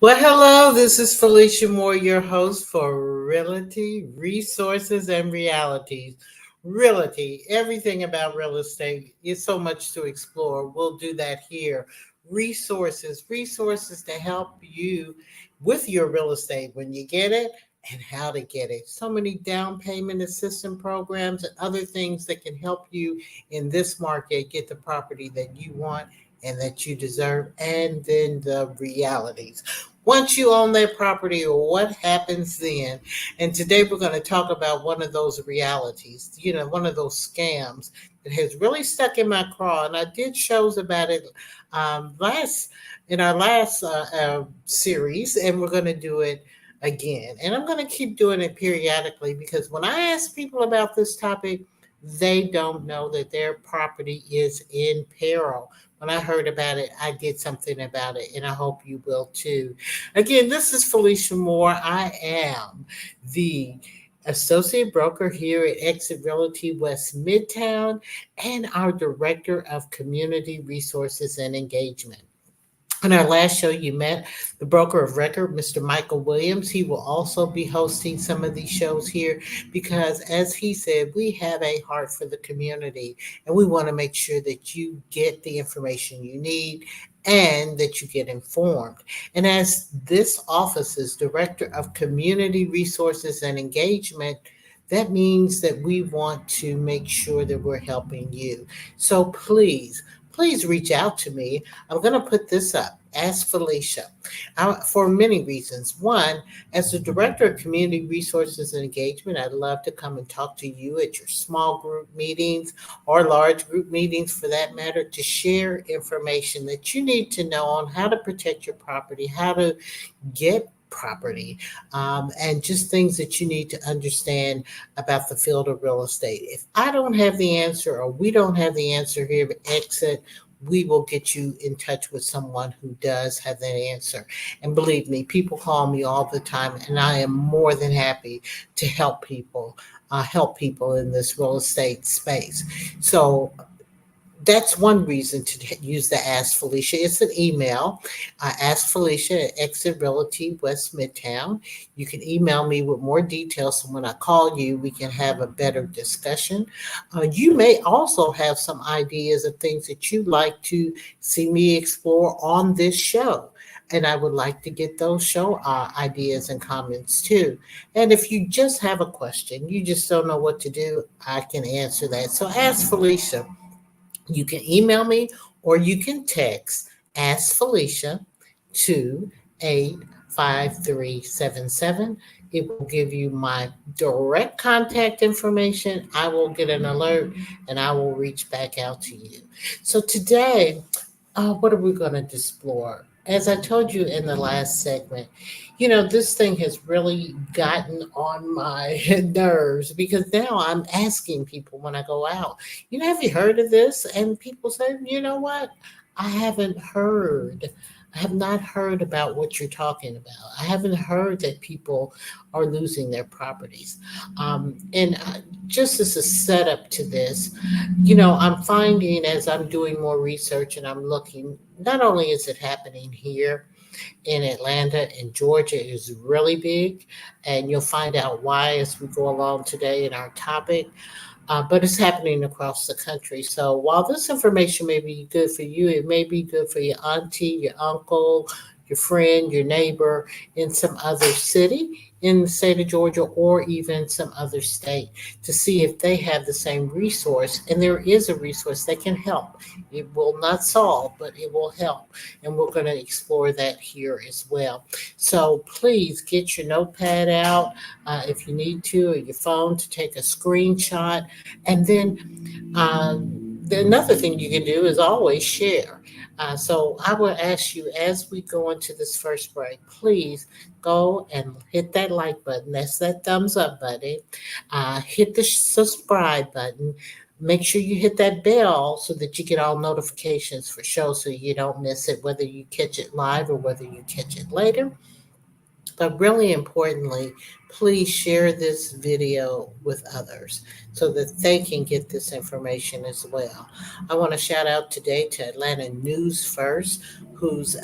Well, hello, this is Felicia Moore, your host for Realty, Resources, and Realities. Realty, everything about real estate is so much to explore. We'll do that here. Resources to help you with your real estate when you get it and how to get it. So many down payment assistance programs and other things that can help you in this market get the property that you want and that you deserve, and then the realities. Once you own that property, what happens then? And today we're going to talk about one of those realities, one of those scams that has really stuck in my craw. And I did shows about it in our last series, and we're going to do it again. And I'm going to keep doing it periodically because when I ask people about this topic, they don't know that their property is in peril. When I heard about it, I did something about it, and I hope you will too. Again, this is Felicia Moore. I am the associate broker here at Exit Realty West Midtown and our director of community resources and engagement. In our last show, you met the broker of record, Mr. Michael Williams. He will also be hosting some of these shows here because, as he said, we have a heart for the community and we want to make sure that you get the information you need and that you get informed. And as this office's director of community resources and engagement, that means that we want to make sure that we're helping you. So please reach out to me. I'm going to put this up. Ask Felicia for many reasons. One, as the director of community resources and engagement, I'd love to come and talk to you at your small group meetings or large group meetings for that matter to share information that you need to know on how to protect your property, how to get property, and just things that you need to understand about the field of real estate. If I don't have the answer or we don't have the answer here at Exit, we will get you in touch with someone who does have that answer. And believe me, people call me all the time, and I am more than happy to help people in this real estate space. So that's one reason to use the Ask Felicia. It's an email, Ask Felicia at Exit Realty West Midtown. You can email me with more details, so when I call you, we can have a better discussion. You may also have some ideas of things that you'd like to see me explore on this show. And I would like to get those show ideas and comments too. And if you just have a question, you just don't know what to do, I can answer that. So Ask Felicia. You can email me or you can text Ask Felicia to 85377. It will give you my direct contact information. I will get an alert and I will reach back out to you. So today, what are we going to explore? As I told you in the last segment, this thing has really gotten on my nerves because now I'm asking people when I go out, have you heard of this? And people say, you know what? I haven't heard. I have not heard about what you're talking about. I haven't heard that people are losing their properties. And just as a setup to this, I'm finding as I'm doing more research and I'm looking, not only is it happening here in Atlanta and Georgia is really big, and you'll find out why as we go along today in our topic. but it's happening across the country. So while this information may be good for you, it may be good for your auntie, your uncle, your friend, your neighbor in some other city in the state of Georgia or even some other state to see if they have the same resource. And there is a resource that can help. It will not solve, but it will help. And we're going to explore that here as well. So please get your notepad out if you need to, or your phone to take a screenshot. And then another thing you can do is always share. So I will ask you as we go into this first break, please go and hit that like button. That's that thumbs up button. Hit the subscribe button. Make sure you hit that bell so that you get all notifications for shows so you don't miss it, whether you catch it live or whether you catch it later. But really importantly, please share this video with others so that they can get this information as well. I want to shout out today to Atlanta News First, whose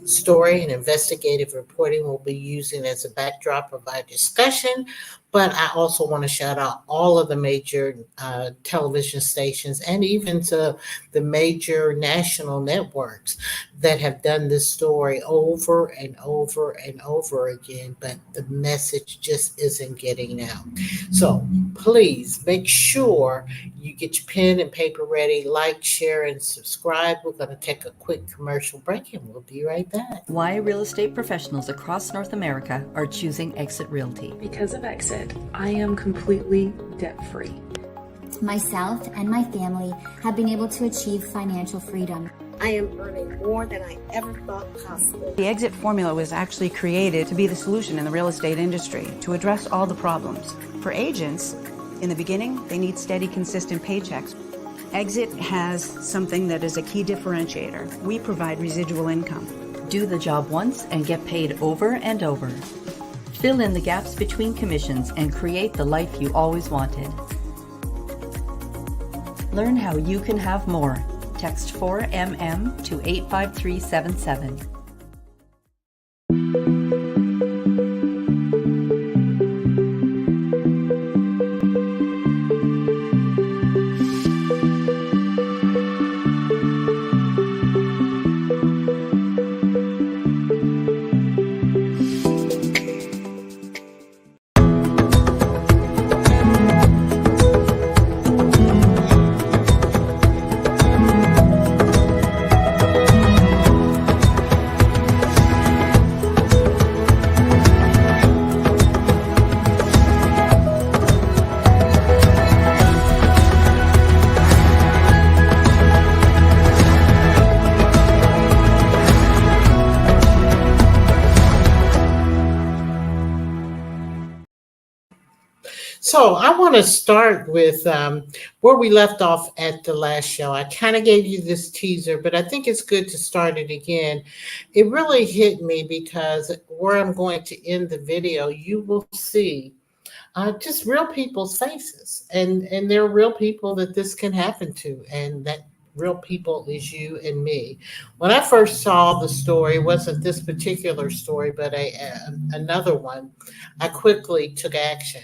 story and investigative reporting we'll be using as a backdrop of our discussion. But I also want to shout out all of the major television stations and even to the major national networks that have done this story over and over and over again, but the message just isn't getting out. So please make sure you get your pen and paper ready, like, share, and subscribe. We're going to take a quick commercial break and we'll be right back. Why real estate professionals across North America are choosing Exit Realty. Because of Exit, I am completely debt-free. Myself and my family have been able to achieve financial freedom. I am earning more than I ever thought possible. The exit formula was actually created to be the solution in the real estate industry, to address all the problems. For agents, in the beginning, they need steady, consistent paychecks. Exit has something that is a key differentiator. We provide residual income. Do the job once and get paid over and over. Fill in the gaps between commissions and create the life you always wanted. Learn how you can have more. Text 4MM to 85377. So I want to start with where we left off at the last show. I kind of gave you this teaser, but I think it's good to start it again. It really hit me because where I'm going to end the video, you will see just real people's faces. And there are real people that this can happen to, and that real people is you and me. When I first saw the story, it wasn't this particular story, but another one, I quickly took action.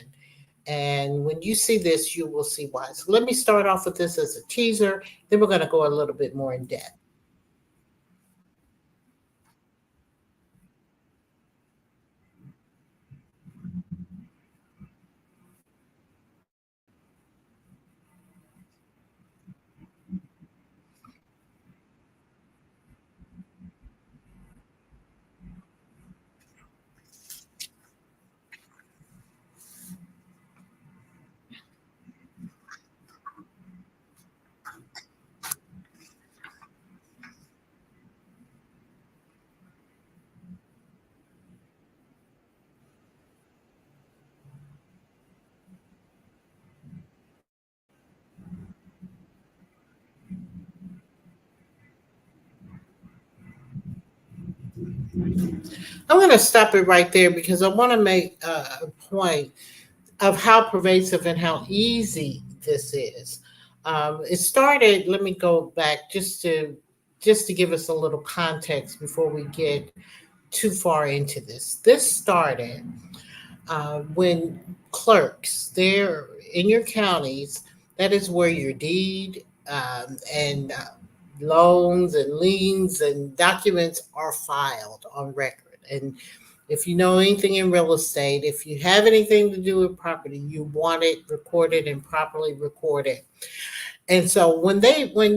And when you see this, you will see why. So let me start off with this as a teaser. Then we're going to go a little bit more in depth. I'm going to stop it right there because I want to make a point of how pervasive and how easy this is. It started, let me go back just to give us a little context before we get too far into this. This started when clerks there in your counties, that is where your deed and loans and liens and documents are filed on record. And if you know anything in real estate, if you have anything to do with property, you want it recorded and properly recorded. And so when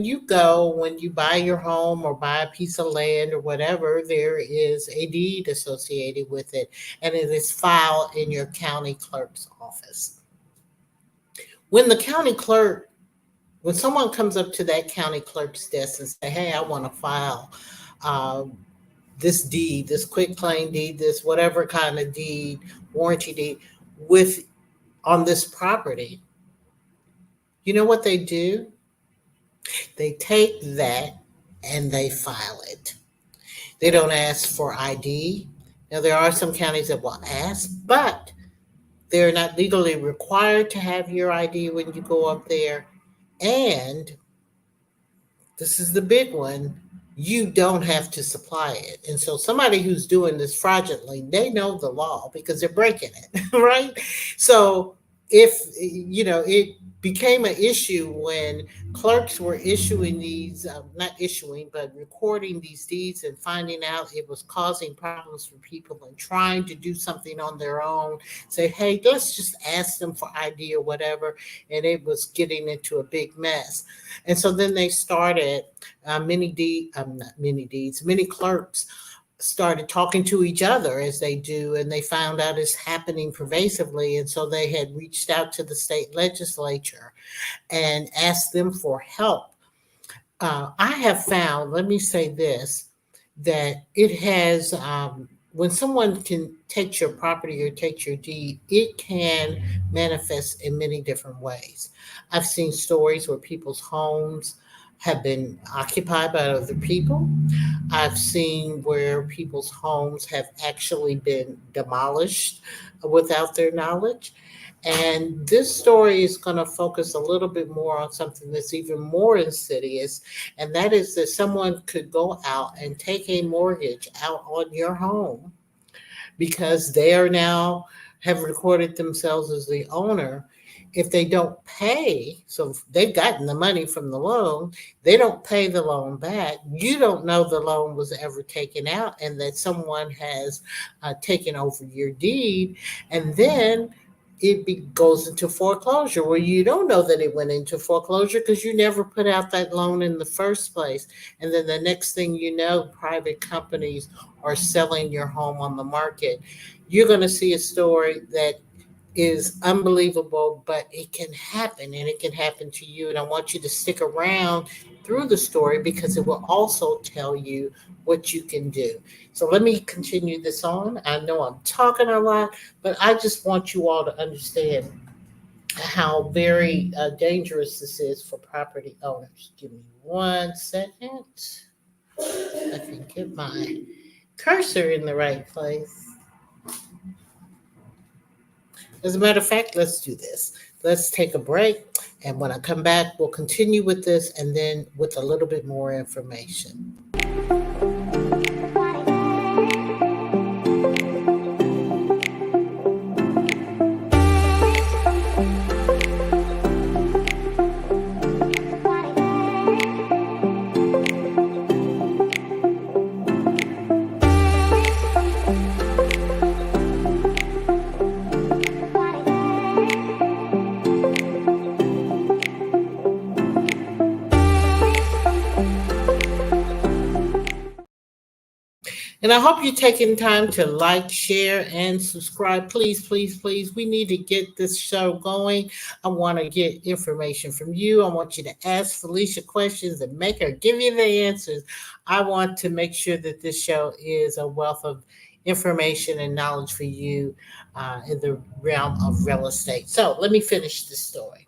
you buy your home or buy a piece of land or whatever, there is a deed associated with it, and it is filed in your county clerk's office. When the county clerk, when someone comes up to that county clerk's desk and say, "Hey, I want to file uh, this deed, this quit claim deed, this whatever kind of deed, warranty deed, with on this property," you know what they do? They take that and they file it. They don't ask for ID. Now, there are some counties that will ask, but they're not legally required to have your ID when you go up there. And this is the big one, you don't have to supply it. And so somebody who's doing this fraudulently, they know the law because they're breaking it, right? So if, it became an issue when clerks were issuing these, not issuing, but recording these deeds and finding out it was causing problems for people and trying to do something on their own, say, hey, let's just ask them for ID or whatever. And it was getting into a big mess. And so then they started many clerks started talking to each other as they do, and they found out it's happening pervasively. And so they had reached out to the state legislature and asked them for help. I have found, let me say this, that it has, when someone can take your property or take your deed, it can manifest in many different ways. I've seen stories where people's homes have been occupied by other people. I've seen where people's homes have actually been demolished without their knowledge. And this story is going to focus a little bit more on something that's even more insidious, and that is that someone could go out and take a mortgage out on your home because they are now have recorded themselves as the owner. If they don't pay, so they've gotten the money from the loan, they don't pay the loan back. You don't know the loan was ever taken out and that someone has taken over your deed. And then goes into foreclosure where you don't know that it went into foreclosure because you never put out that loan in the first place. And then the next thing you know, private companies are selling your home on the market. You're going to see a story that is unbelievable, but it can happen and it can happen to you. And I want you to stick around through the story because it will also tell you what you can do. So let me continue this on. I know I'm talking a lot, but I just want you all to understand how very dangerous this is for property owners. Give me 1 second. I can get my cursor in the right place. As a matter of fact, let's do this. Let's take a break. And when I come back, we'll continue with this and then with a little bit more information. And I hope you're taking time to like, share, and subscribe. Please, please, please. We need to get this show going. I want to get information from you. I want you to ask Felicia questions and make her give you the answers. I want to make sure that this show is a wealth of information and knowledge for you in the realm of real estate. So let me finish this story.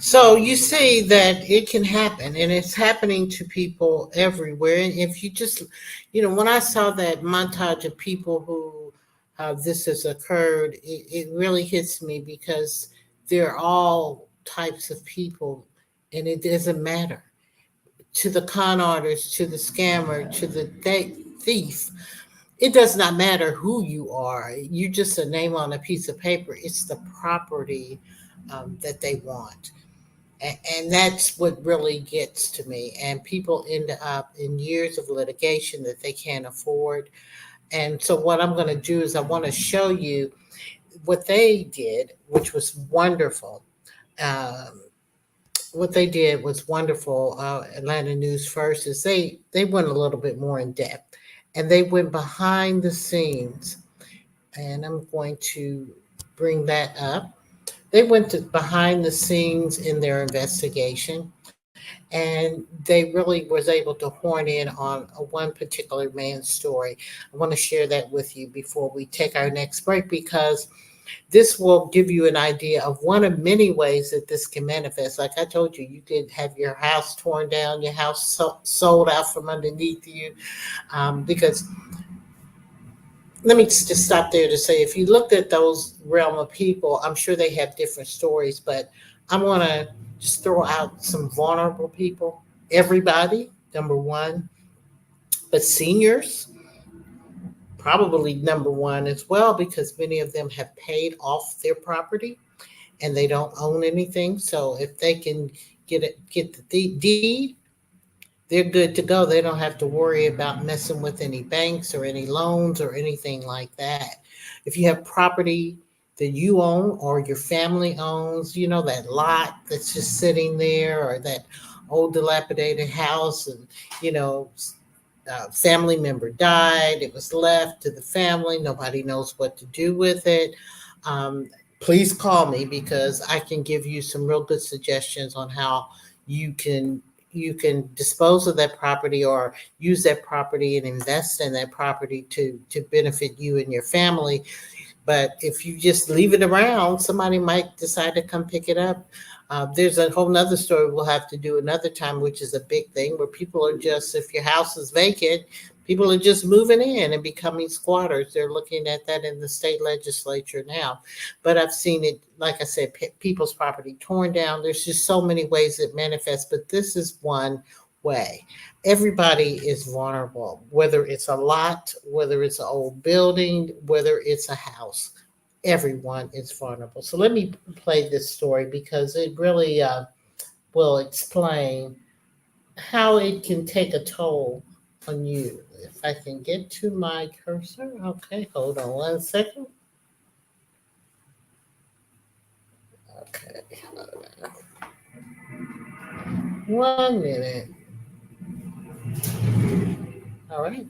So you say that it can happen, and it's happening to people everywhere. And if you just, when I saw that montage of people who this has occurred, it really hits me because they're all types of people, and it doesn't matter to the con artist, to the scammer, to the thief. It does not matter who you are. You're just a name on a piece of paper. It's the property that they want. And that's what really gets to me. And people end up in years of litigation that they can't afford. And so, what I'm going to do is I want to show you what they did, which was wonderful. Um, what they did was wonderful. Atlanta News First is they went a little bit more in depth, and they went behind the scenes. And I'm going to bring that up. They went to behind the scenes in their investigation, and they really was able to horn in on one particular man's story. I want to share that with you before we take our next break, because this will give you an idea of one of many ways that this can manifest. Like I told you, you could have your house torn down, your house sold out from underneath you, because let me just stop there to say, if you looked at those realm of people, I'm sure they have different stories, but I want to just throw out some vulnerable people. Everybody, number one, but seniors, probably number one as well, because many of them have paid off their property and they don't own anything. So if they can get the deed, they're good to go. They don't have to worry about messing with any banks or any loans or anything like that. If you have property that you own or your family owns, that lot that's just sitting there, or that old dilapidated house, and, you know, family member died, it was left to the family, nobody knows what to do with it. Um, Please call me, because I can give you some real good suggestions on how you can dispose of that property, or use that property and invest in that property to benefit you and your family. But if you just leave it around, somebody might decide to come pick it up. There's a whole nother story we'll have to do another time, which is a big thing, where people are just, if your house is vacant, people are just moving in and becoming squatters. They're looking at that in the state legislature now. But I've seen it, like I said, people's property torn down. There's just so many ways it manifests, but this is one way. Everybody is vulnerable, whether it's a lot, whether it's an old building, whether it's a house. Everyone is vulnerable. So let me play this story, because it really will explain how it can take a toll on you. If I can get to my cursor. Okay, hold on one second. Okay, hold on. 1 minute. All right.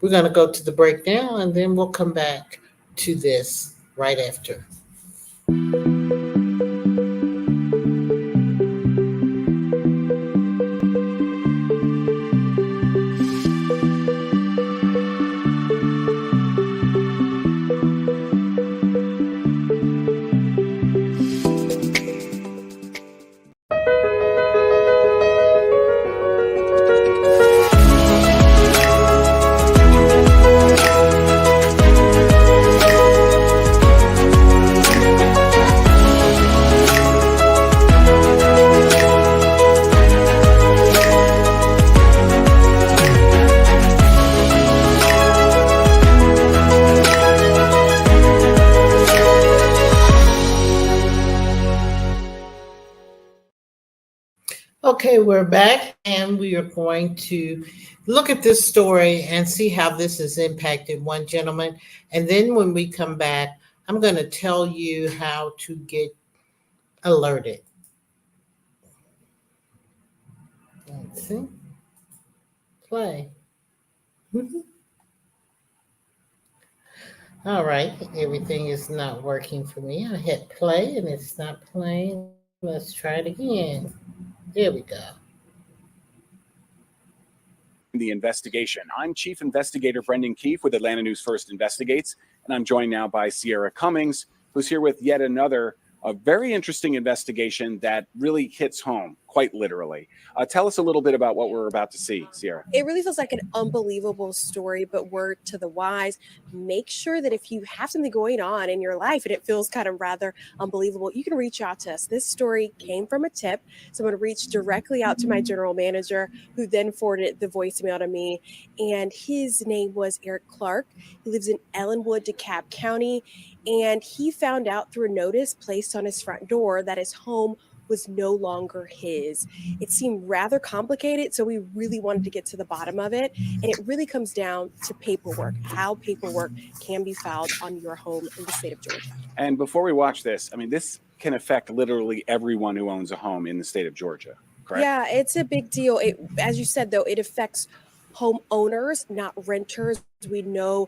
We're going to go to the breakdown, and then we'll come back to this right after. Okay, we're back, and we are going to look at this story and see how this has impacted one gentleman. And then when we come back, I'm going to tell you how to get alerted. Let's see. Play. All right, everything is not working for me. I hit play and it's not playing. Let's try it again. There we go. The investigation. I'm Chief Investigator Brendan Keefe with Atlanta News First Investigates, and I'm joined now by Sierra Cummings, who's here with yet another a very interesting investigation that really hits home, quite literally. Tell us a little bit about what we're about to see, Sierra. It really feels like an unbelievable story, but word to the wise, make sure that if you have something going on in your life and it feels kind of rather unbelievable, you can reach out to us. This story came from a tip. Someone reached directly out to my general manager, who then forwarded the voicemail to me. And his name was Eric Clark. He lives in Ellenwood, DeKalb County. And he found out through a notice placed on his front door that his home was no longer his. It seemed rather complicated, so we really wanted to get to the bottom of it. And it really comes down to paperwork, how paperwork can be filed on your home in the state of Georgia. And before we watch this, I mean, this can affect literally everyone who owns a home in the state of Georgia, correct? Yeah, it's a big deal. As you said, though, it affects homeowners, not renters. We know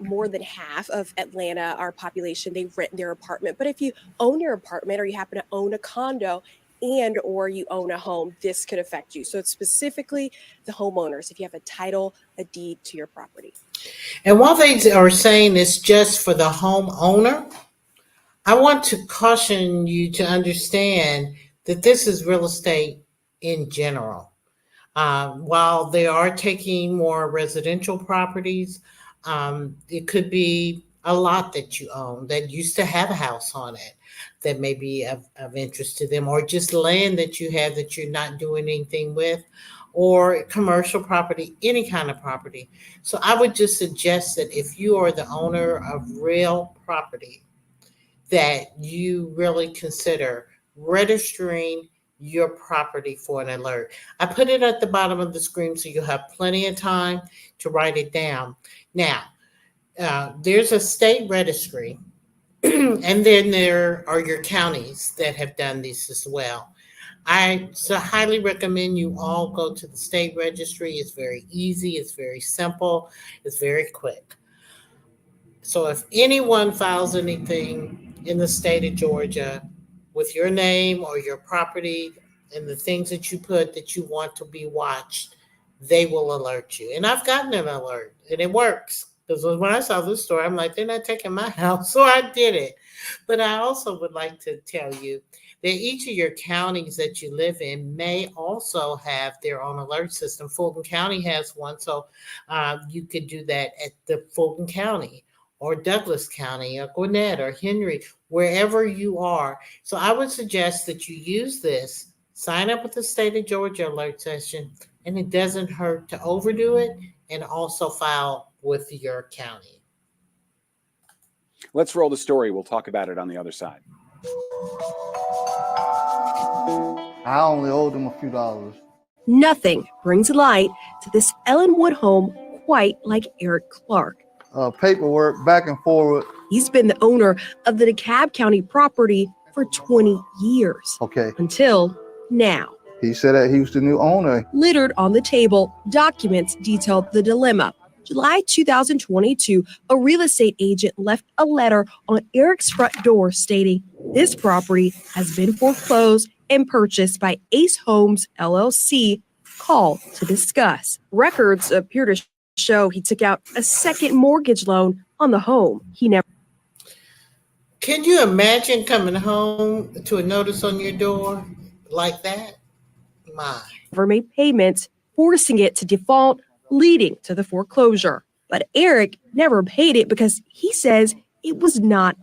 more than half of Atlanta, our population, they rent their apartment. But if you own your apartment, or you happen to own a condo, and or you own a home, this could affect you. So it's specifically the homeowners, if you have a title, a deed to your property. And while they are saying it's just for the homeowner, I want to caution you to understand that this is real estate in general. While they are taking more residential properties, it could be a lot that you own that used to have a house on it that may be of interest to them, or just land that you have that you're not doing anything with, or commercial property, any kind of property. So I would just suggest that if you are the owner of real property, that you really consider registering your property for an alert. I put it at the bottom of the screen so you'll have plenty of time to write it down. Now, there's a state registry, and then there are your counties that have done this as well. I so highly recommend you all go to the state registry. It's very easy, it's very simple, it's very quick. So if anyone files anything in the state of Georgia with your name or your property and the things that you put that you want to be watched, they will alert you. And I've gotten an alert, and it works. Because when I saw this story, I'm like, they're not taking my house. So I did it. But I also would like to tell you that each of your counties that you live in may also have their own alert system. Fulton County has one. So you could do that at the Fulton County, or Douglas County, or Gwinnett, or Henry, wherever you are. So I would suggest that you use this, sign up with the state of Georgia alert session, and it doesn't hurt to overdo it, and also file with your county. Let's roll the story. We'll talk about it on the other side. I only owed them a few dollars. Nothing brings light to this Ellenwood home quite like Eric Clark. Paperwork back and forward. He's been the owner of the DeKalb County property for 20 years. Okay. Until now. He said that he was the new owner. Littered on the table, documents detailed the dilemma. July 2022, a real estate agent left a letter on Eric's front door stating this property has been foreclosed and purchased by Ace Homes LLC. Call to discuss. Records appear to show he took out a second mortgage loan on the home. He never. Can you imagine coming home to a notice on your door like that? My. Never made payments, forcing it to default, leading to the foreclosure. But Eric never paid it because he says it was not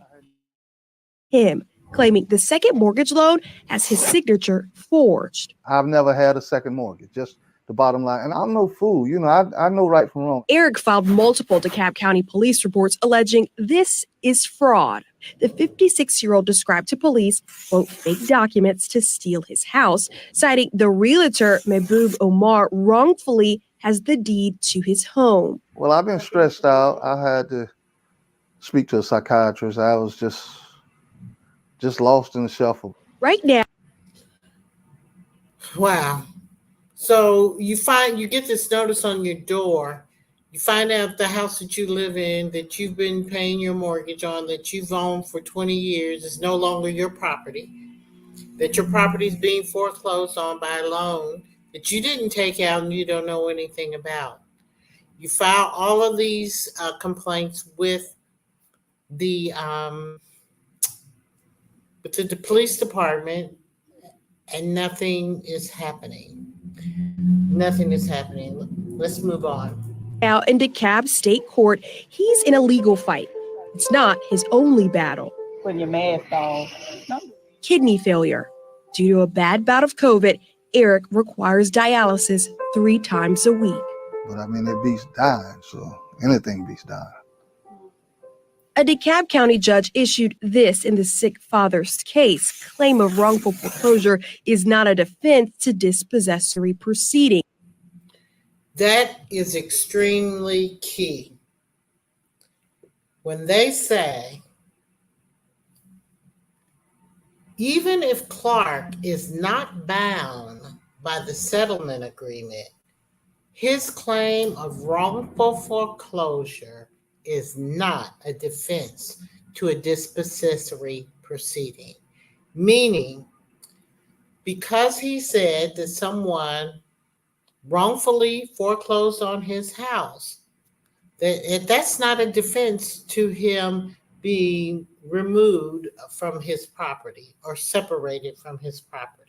him, claiming the second mortgage loan has his signature forged. I've never had a second mortgage, just the bottom line. And I'm no fool. You know, I know right from wrong. Eric filed multiple DeKalb County police reports alleging this is fraud. The 56-year-old described to police, quote, fake documents to steal his house, citing the realtor Mehboob Omar wrongfully has the deed to his home. Well, I've been stressed out. I had to speak to a psychiatrist. I was just lost in the shuffle. Right now. Wow. So you get this notice on your door. You find out the house that you live in, that you've been paying your mortgage on, that you've owned for 20 years is no longer your property, that your property is being foreclosed on by a loan that you didn't take out and you don't know anything about. You file all of these complaints with the but to the police department, and nothing is happening. Nothing is happening. Let's move on. Out in DeKalb State Court, he's in a legal fight. It's not his only battle. Putting your mask on. No. Kidney failure. Due to a bad bout of COVID, Eric requires dialysis 3 times a week. But I mean, it beats dying, so anything beats dying. A DeKalb County judge issued this in the sick father's case. Claim of wrongful foreclosure is not a defense to dispossessory proceeding. That is extremely key. When they say, even if Clark is not bound by the settlement agreement, his claim of wrongful foreclosure is not a defense to a dispossessory proceeding. Meaning, because he said that someone wrongfully foreclosed on his house, that's not a defense to him being removed from his property or separated from his property.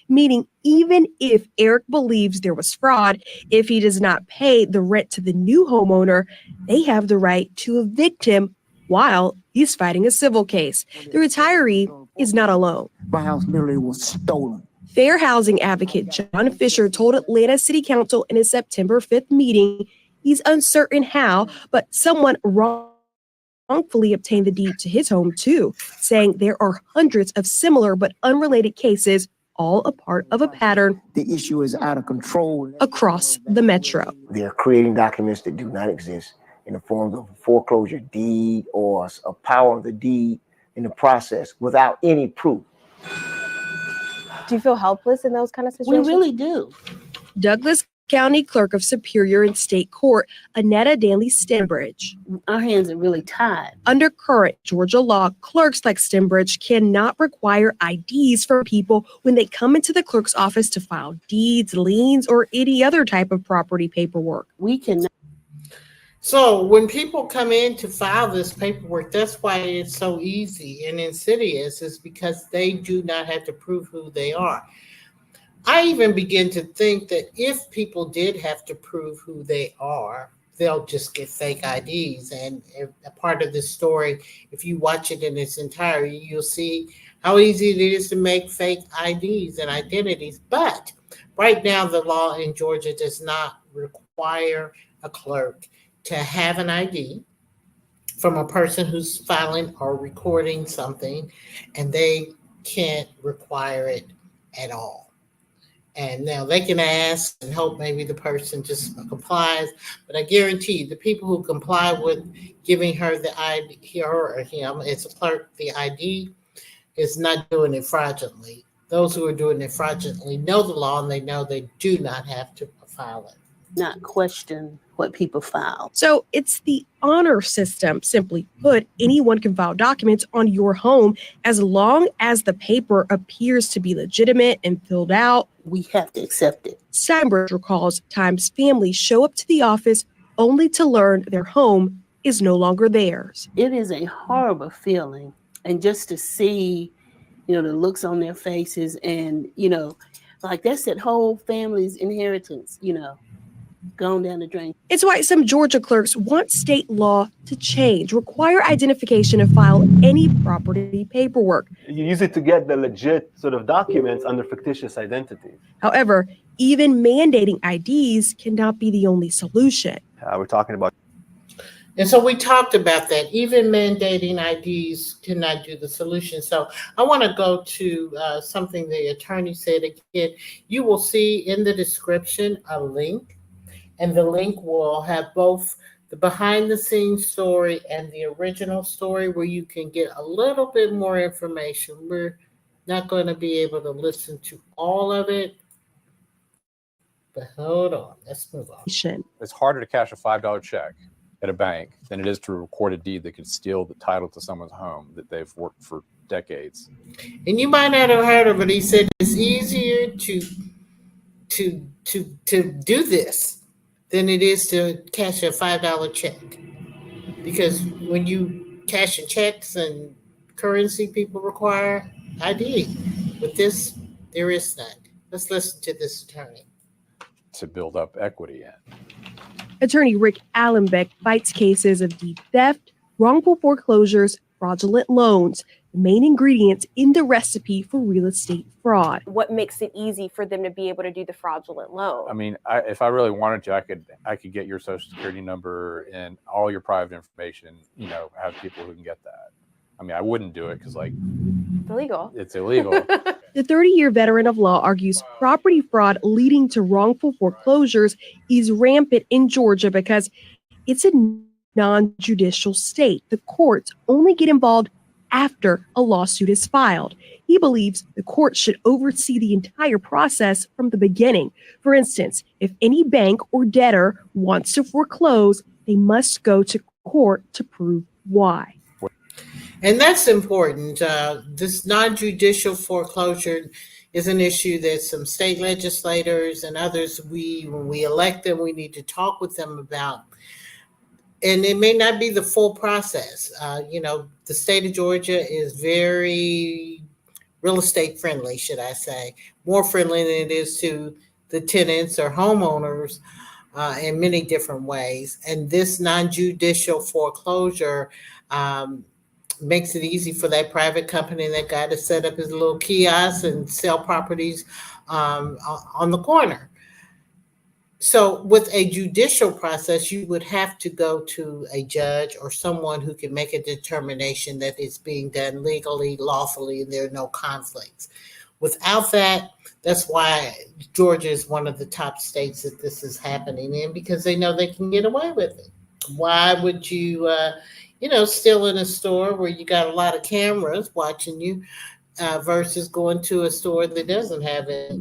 Meaning, even if Eric believes there was fraud, if he does not pay the rent to the new homeowner, they have the right to evict him while he's fighting a civil case. The retiree is not alone. My house literally was stolen. Fair housing advocate John Fisher told Atlanta City Council in a September 5th meeting he's uncertain how, but someone wrongfully obtained the deed to his home too, saying there are hundreds of similar but unrelated cases, all a part of a pattern. The issue is out of control Across the metro. They're creating documents that do not exist in the form of a foreclosure deed or a power of the deed in the process without any proof. Do you feel helpless in those kind of situations? We really do. Douglas County Clerk of Superior and State Court, Annetta Danley Stembridge. Our hands are really tied. Under current Georgia law, clerks like Stembridge cannot require IDs from people when they come into the clerk's office to file deeds, liens, or any other type of property paperwork. We cannot. So when people come in to file this paperwork, that's why it's so easy and insidious, is because they do not have to prove who they are. I even begin to think that if people did have to prove who they are, they'll just get fake IDs. And a part of this story, if you watch it in its entirety, you'll see how easy it is to make fake IDs and identities. But right now, the law in Georgia does not require a clerk to have an ID from a person who's filing or recording something, and they can't require it at all. And now they can ask and hope maybe the person just complies, but I guarantee the people who comply with giving her the ID, her or him, as a clerk, the ID, is not doing it fraudulently. Those who are doing it fraudulently know the law and they know they do not have to file it. Not question what people file. So it's the honor system. Simply put, anyone can file documents on your home as long as the paper appears to be legitimate and filled out. We have to accept it. Steinberg recalls times families show up to the office only to learn their home is no longer theirs. It is a horrible feeling. And just to see, the looks on their faces and, like that's that whole family's inheritance, gone down the drain. It's why some Georgia clerks want state law to change, require identification to file any property paperwork. You use it to get the legit sort of documents under fictitious identities. However, even mandating IDs cannot be the only solution. We're talking about. And so we talked about that. Even mandating IDs cannot do the solution. So I want to go to something the attorney said again. You will see in the description a link, and the link will have both the behind the scenes story and the original story where you can get a little bit more information. We're not going to be able to listen to all of it, but hold on. Let's move on. It's harder to cash a $5 check at a bank than it is to record a deed that could steal the title to someone's home that they've worked for decades. And you might not have heard of it. He said it's easier to do this than it is to cash a $5 check. Because when you cash checks and currency people require? ID. With this, there is none. Let's listen to this attorney. To build up equity in. Attorney Rick Allenbeck fights cases of deed theft, wrongful foreclosures, fraudulent loans, the main ingredients in the recipe for real estate fraud. What makes it easy for them to be able to do the fraudulent loan? I mean, if I really wanted to, I could get your social security number and all your private information, have people who can get that. I mean, I wouldn't do it because it's illegal. It's illegal. The 30-year veteran of law argues property fraud leading to wrongful foreclosures is rampant in Georgia because it's a non-judicial state. The courts only get involved after a lawsuit is filed. He believes the court should oversee the entire process from the beginning. For instance, if any bank or debtor wants to foreclose, they must go to court to prove why. And that's important. This non-judicial foreclosure is an issue that some state legislators and others, when we elect them, we need to talk with them about. And it may not be the full process. The state of Georgia is very real estate friendly, should I say, more friendly than it is to the tenants or homeowners in many different ways. And this non-judicial foreclosure makes it easy for that private company, that guy, to set up his little kiosk and sell properties on the corner. So with a judicial process, you would have to go to a judge or someone who can make a determination that it's being done legally, lawfully, and there are no conflicts. Without that, that's why Georgia is one of the top states that this is happening in, because they know they can get away with it. Why would you, steal in a store where you got a lot of cameras watching you versus going to a store that doesn't have it?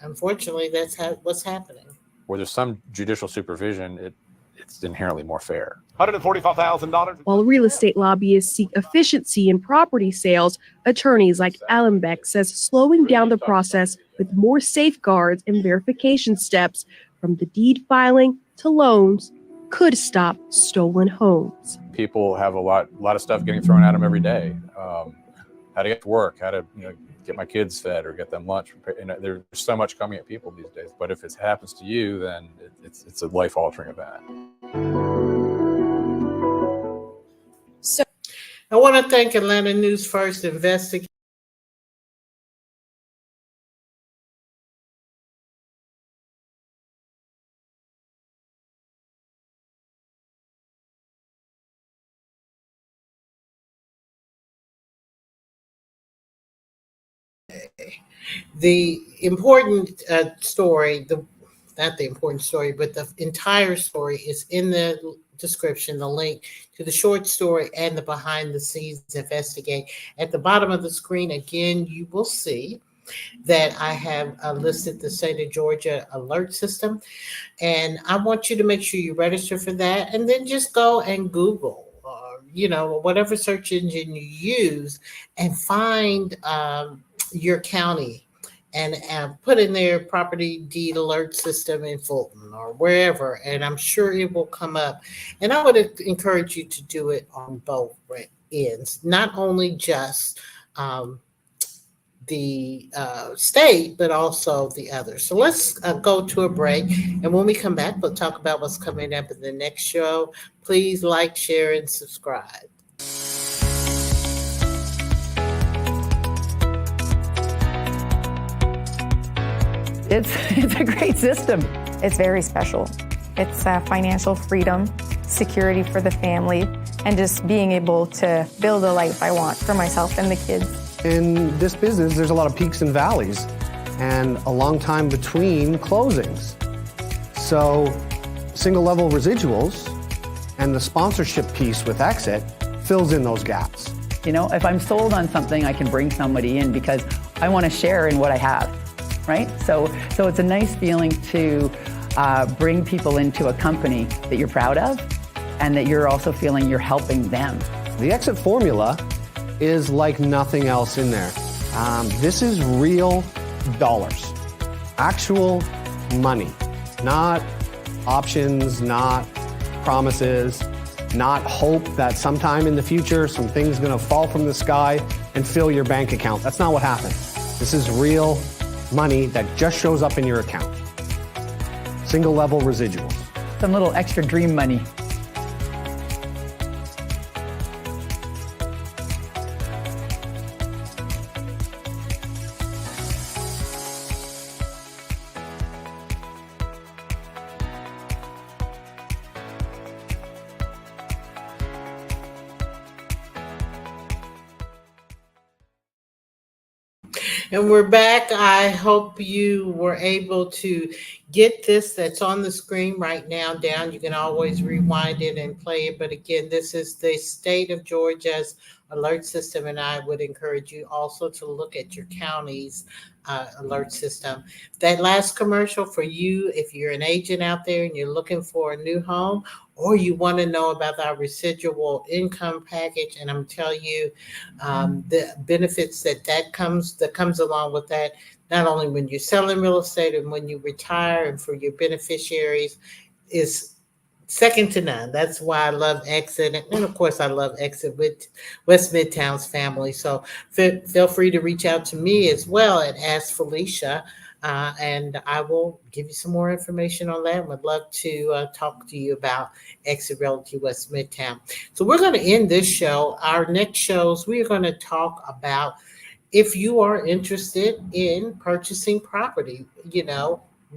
Unfortunately, that's what's happening. Where there's some judicial supervision, it's inherently more fair. $145,000. While real estate lobbyists seek efficiency in property sales, attorneys like Allenbeck says slowing down the process with more safeguards and verification steps from the deed filing to loans could stop stolen homes. People have a lot of stuff getting thrown at them every day. How to get to work, how to get my kids fed or get them lunch. There's so much coming at people these days. But if it happens to you, then it's a life-altering event. So I want to thank Atlanta News First investigator the important story, not the important story, but the entire story is in the description, the link to the short story and the behind the scenes investigate. At the bottom of the screen, again, you will see that I have listed the state of Georgia alert system. And I want you to make sure you register for that, and then just go and Google, whatever search engine you use, and find your county and put in their property deed alert system in Fulton or wherever, and I'm sure it will come up. And I would encourage you to do it on both ends, not only just the state, but also the others. So let's go to a break, and when we come back, we'll talk about what's coming up in the next show. Please like, share, and subscribe. It's a great system. It's very special. It's financial freedom, security for the family, and just being able to build a life I want for myself and the kids. In this business, there's a lot of peaks and valleys and a long time between closings. So single level residuals and the sponsorship piece with Exit fills in those gaps. If I'm sold on something, I can bring somebody in because I want to share in what I have. Right? So it's a nice feeling to bring people into a company that you're proud of and that you're also feeling you're helping them. The Exit formula is like nothing else in there. This is real dollars, actual money, not options, not promises. not hope that sometime in the future something's going to fall from the sky and fill your bank account. That's not what happened. This is real money that just shows up in your account. Single level residuals. Some little extra dream money. And we're back. I hope you were able to get this that's on the screen right now down. You can always rewind it and play it. But again, this is the state of Georgia's alert system. And I would encourage you also to look at your county's alert system. That last commercial for you, if you're an agent out there and you're looking for a new home, or you want to know about our residual income package, and I'm telling you the benefits that comes along with that, not only when you're selling real estate and when you retire and for your beneficiaries, is second to none. That's why I love Exit. And of course, I love Exit with West Midtown's family. So feel free to reach out to me as well at AskFelicia. And I will give you some more information on that. And would love to talk to you about Exit Realty West Midtown. So we're going to end this show. Our next shows, we are going to talk about if you are interested in purchasing property,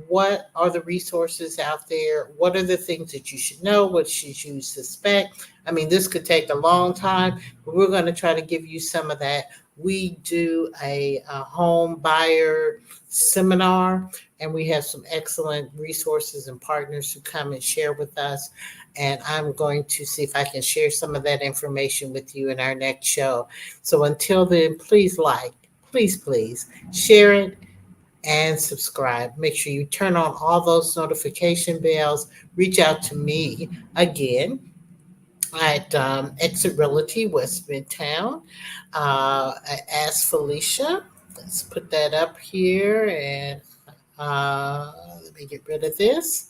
what are the resources out there? What are the things that you should know? What should you suspect? I mean, this could take a long time, but we're going to try to give you some of that. We do a home buyer seminar, and we have some excellent resources and partners who come and share with us. And I'm going to see if I can share some of that information with you in our next show. So until then, please please share it and subscribe. Make sure you turn on all those notification bells. Reach out to me again at Exit Realty West Midtown. Ask Felicia. Let's put that up here, and let me get rid of this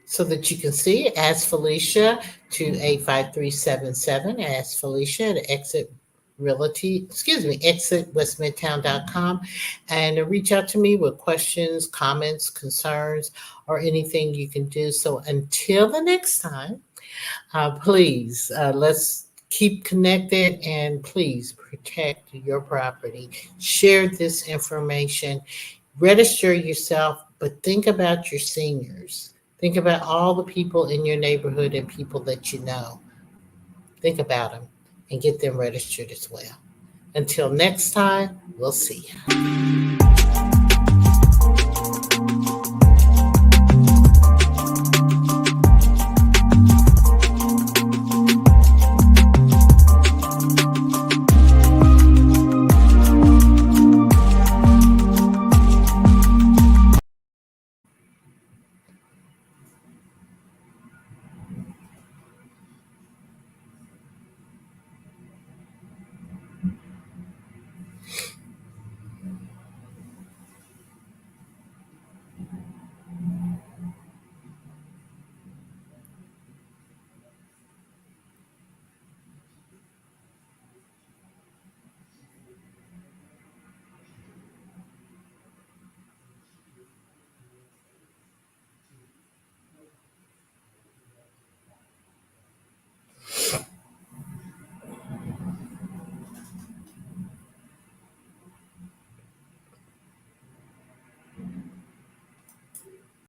so that you can see. Ask Felicia to 85377. Ask Felicia at Exit exitwestmidtown.com, and reach out to me with questions, comments, concerns, or anything you can do. So until the next time, please, let's keep connected, and please protect your property. Share this information. Register yourself, but think about your seniors. Think about all the people in your neighborhood and people that you know. Think about them and get them registered as well. Until next time, we'll see you.